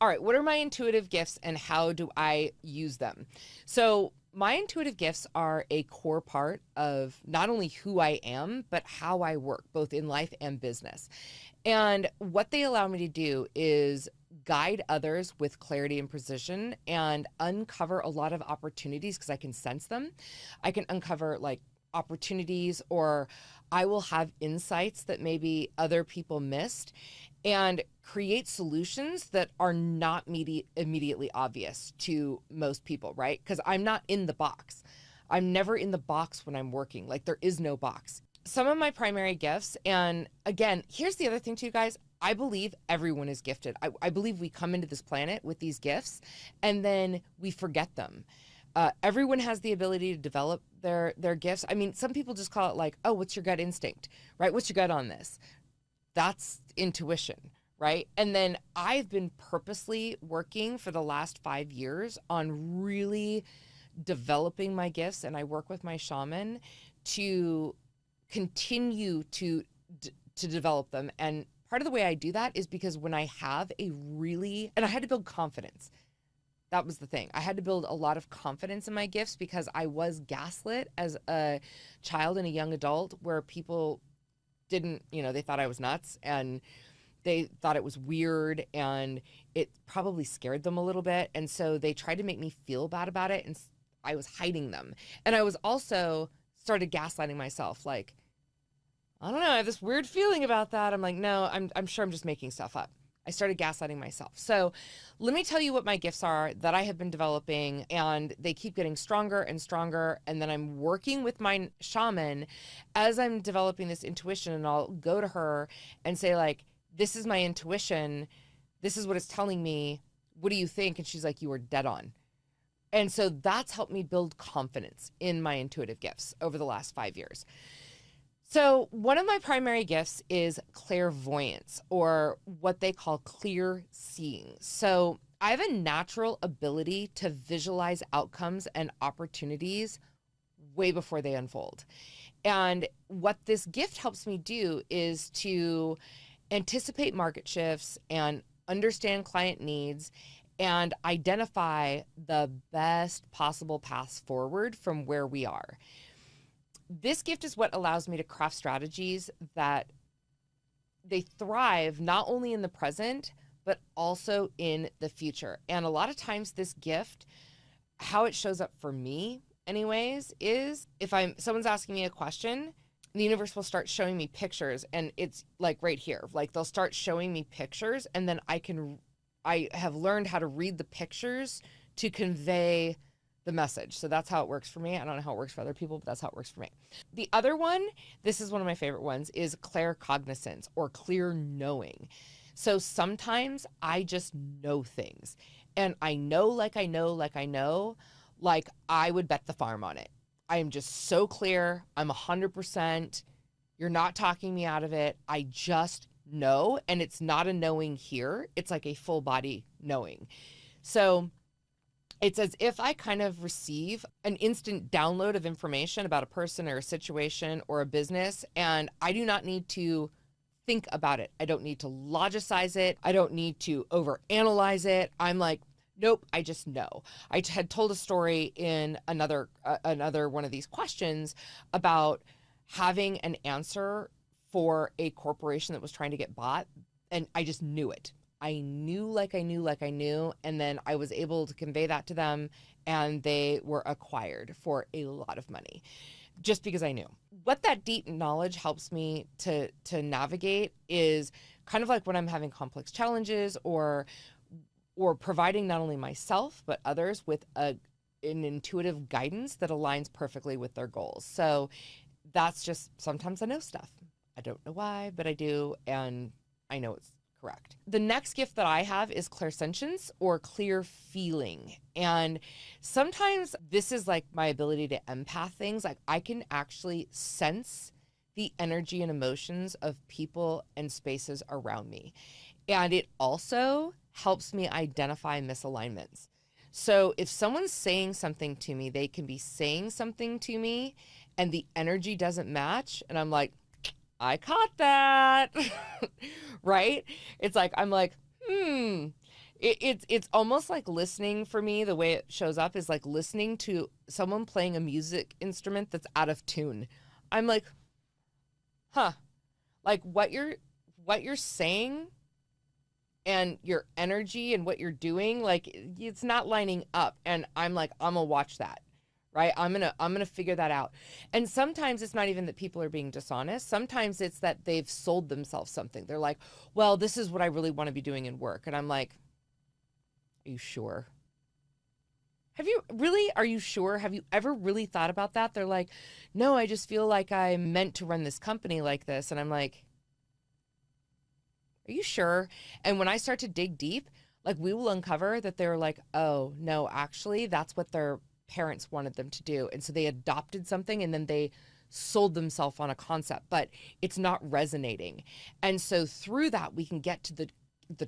All right, what are my intuitive gifts and how do I use them? So my intuitive gifts are a core part of not only who I am, but how I work, both in life and business. And what they allow me to do is guide others with clarity and precision and uncover a lot of opportunities because I can sense them. I can uncover like opportunities, or I will have insights that maybe other people missed, and create solutions that are not immediately obvious to most people, right? Because I'm not in the box. I'm never in the box when I'm working. Like, there is no box. Some of my primary gifts, and again, here's the other thing too, guys. I believe everyone is gifted. I believe we come into this planet with these gifts and then we forget them. Everyone has the ability to develop their gifts. I mean, some people just call it like, oh, what's your gut instinct, right? What's your gut on this? That's intuition, right? And then I've been purposely working for the last 5 years on really developing my gifts, and I work with my shaman to continue to develop them. And part of the way I do that is because when I have and I had to build confidence. That was the thing. I had to build a lot of confidence in my gifts because I was gaslit as a child and a young adult, where people didn't, they thought I was nuts and they thought it was weird, and it probably scared them a little bit. And so they tried to make me feel bad about it, and I was hiding them. And I was also started gaslighting myself. Like, I don't know, I have this weird feeling about that. I'm like, no, I'm sure I'm just making stuff up. I started gaslighting myself. So let me tell you what my gifts are that I have been developing, and they keep getting stronger and stronger. And then I'm working with my shaman as I'm developing this intuition, and I'll go to her and say like, this is my intuition. This is what it's telling me. What do you think? And she's like, you are dead on. And so that's helped me build confidence in my intuitive gifts over the last 5 years. So one of my primary gifts is clairvoyance, or what they call clear seeing. So I have a natural ability to visualize outcomes and opportunities way before they unfold. And what this gift helps me do is to anticipate market shifts and understand client needs and identify the best possible paths forward from where we are. This gift is what allows me to craft strategies that they thrive not only in the present, but also in the future. And a lot of times this gift, how it shows up for me anyways, is if someone's asking me a question, the universe will start showing me pictures, and it's like right here, like they'll start showing me pictures, and then I have learned how to read the pictures to convey the message. So that's how it works for me. I don't know how it works for other people, but that's how it works for me. The other one, this is one of my favorite ones, is claircognizance, or clear knowing. So sometimes I just know things, and I know, like I would bet the farm on it. I am just so clear. I'm 100%. You're not talking me out of it. I just know. And it's not a knowing here. It's like a full body knowing. So it's as if I kind of receive an instant download of information about a person or a situation or a business, and I do not need to think about it. I don't need to logicize it. I don't need to overanalyze it. I'm like, nope, I just know. I had told a story in another one of these questions about having an answer for a corporation that was trying to get bought, and I just knew it. I knew like I knew, and then I was able to convey that to them, and they were acquired for a lot of money just because I knew. What that deep knowledge helps me to navigate is kind of like when I'm having complex challenges, or providing not only myself but others with an intuitive guidance that aligns perfectly with their goals. So that's just, sometimes I know stuff. I don't know why, but I do, and I know it's correct. The next gift that I have is Clairsentience, or clear feeling. And sometimes this is like my ability to empath things. Like, I can actually sense the energy and emotions of people and spaces around me. And it also helps me identify misalignments. So if someone's saying something to me, they can be saying something to me and the energy doesn't match, and I'm like, I caught that, right? It's like, I'm like, It's almost like listening for me. The way it shows up is like listening to someone playing a music instrument that's out of tune. I'm like, huh, like what you're saying and your energy and what you're doing, like it's not lining up. And I'm like, I'm gonna watch that, right? I'm gonna figure that out. And sometimes it's not even that people are being dishonest. Sometimes it's that they've sold themselves something. They're like, well, this is what I really want to be doing in work. And I'm like, are you sure? Are you sure? Have you ever really thought about that? They're like, no, I just feel like I'm meant to run this company like this. And I'm like, are you sure? And when I start to dig deep, like we will uncover that they're like, oh, no, actually, that's what their parents wanted them to do. And so they adopted something and then they sold themselves on a concept, but it's not resonating. And so through that, we can get to the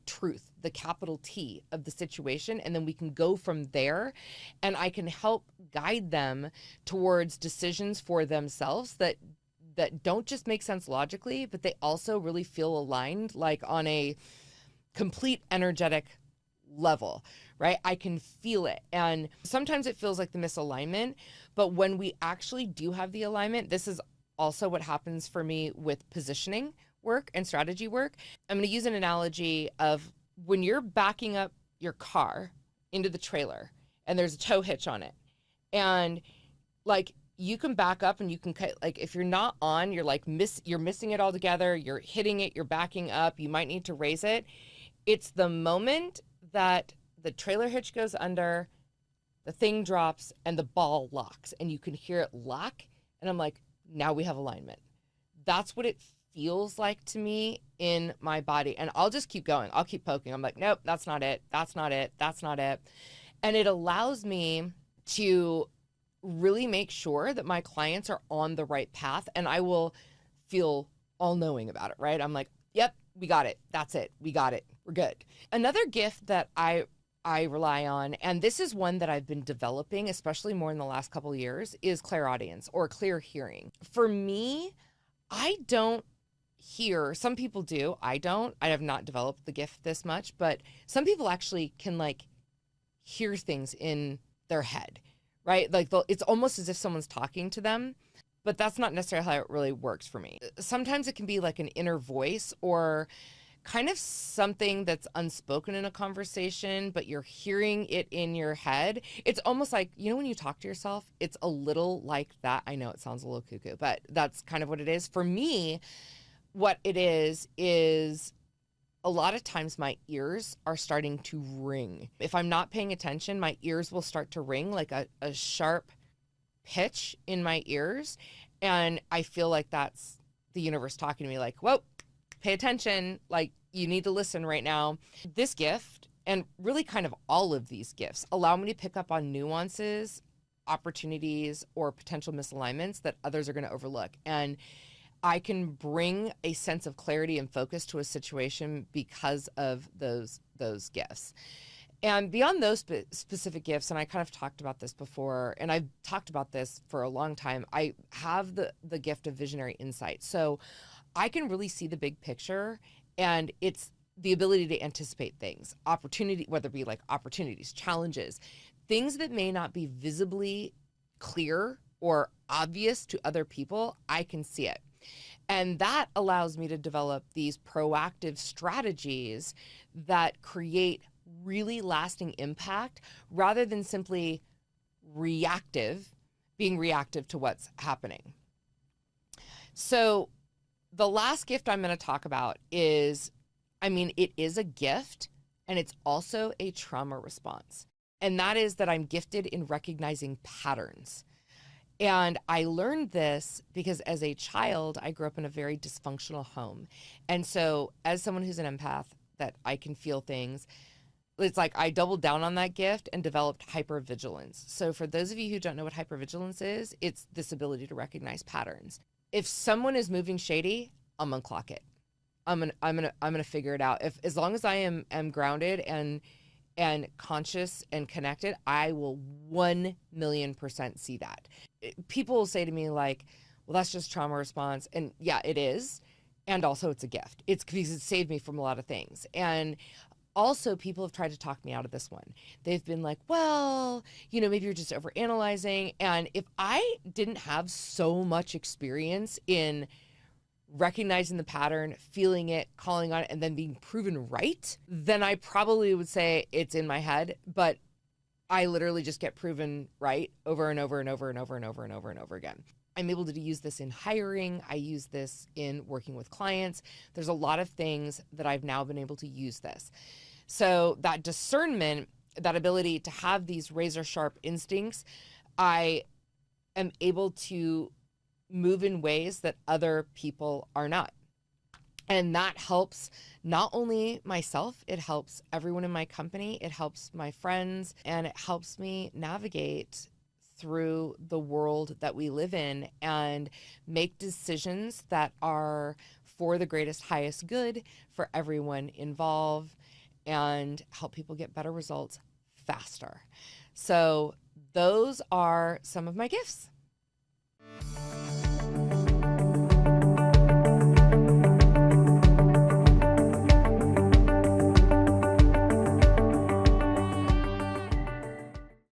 truth, the capital T of the situation. And then we can go from there and I can help guide them towards decisions for themselves that don't just make sense logically, but they also really feel aligned, like on a complete energetic level, right? I can feel it. And sometimes it feels like the misalignment, but when we actually do have the alignment, this is also what happens for me with positioning work and strategy work. I'm going to use an analogy of when you're backing up your car into the trailer and there's a tow hitch on it. And like, you can back up and you can cut, like if you're not on, you're like you're missing it all together. You're hitting it, you're backing up. You might need to raise it. It's the moment that the trailer hitch goes under, the thing drops and the ball locks and you can hear it lock. And I'm like, now we have alignment. That's what it feels like to me in my body. And I'll just keep going. I'll keep poking. I'm like, nope, that's not it. That's not it. That's not it. And it allows me to really make sure that my clients are on the right path and I will feel all knowing about it, right? I'm like, yep, we got it. That's it. We got it. We're good. Another gift that I rely on, and this is one that I've been developing, especially more in the last couple of years, is clairaudience or clear hearing. For me, I don't hear, some people do. I don't. I have not developed the gift this much, but some people actually can like hear things in their head, right? Like it's almost as if someone's talking to them, but that's not necessarily how it really works for me. Sometimes it can be like an inner voice or kind of something that's unspoken in a conversation, but you're hearing it in your head. It's almost like, you know, when you talk to yourself, it's a little like that. I know it sounds a little cuckoo, but that's kind of what it is. For me, what it is a lot of times my ears are starting to ring. If I'm not paying attention, my ears will start to ring like a sharp pitch in my ears. And I feel like that's the universe talking to me like, whoa, pay attention. Like you need to listen right now. This gift, and really kind of all of these gifts, allow me to pick up on nuances, opportunities, or potential misalignments that others are going to overlook. And I can bring a sense of clarity and focus to a situation because of those gifts. And beyond those specific gifts, and I kind of talked about this before, and I've talked about this for a long time, I have the gift of visionary insight. So I can really see the big picture, and it's the ability to anticipate things, opportunity, whether it be like opportunities, challenges, things that may not be visibly clear or obvious to other people. I can see it. And that allows me to develop these proactive strategies that create really lasting impact rather than simply being reactive to what's happening. So the last gift I'm going to talk about is, it is a gift and it's also a trauma response. And that is that I'm gifted in recognizing patterns. And I learned this because as a child, I grew up in a very dysfunctional home. And so as someone who's an empath, that I can feel things, it's like I doubled down on that gift and developed hypervigilance. So for those of you who don't know what hypervigilance is, it's this ability to recognize patterns. If someone is moving shady, I'm gonna clock it. I'm gonna figure it out. As long as I am grounded and conscious and connected, I will 1,000,000% see that. People will say to me like, well, that's just trauma response. And yeah, it is. And also it's a gift. It's because it saved me from a lot of things. And Also, people have tried to talk me out of this one. They've been like, well, maybe you're just overanalyzing. And if I didn't have so much experience in recognizing the pattern, feeling it, calling on it, and then being proven right, then I probably would say it's in my head. But I literally just get proven right over and over and over and over and over and over and over again. I'm able to use this in hiring. I use this in working with clients. There's a lot of things that I've now been able to use this. So that discernment, that ability to have these razor sharp instincts, I am able to move in ways that other people are not. And that helps not only myself, it helps everyone in my company, it helps my friends, and it helps me navigate through the world that we live in and make decisions that are for the greatest, highest good for everyone involved and help people get better results faster. So those are some of my gifts.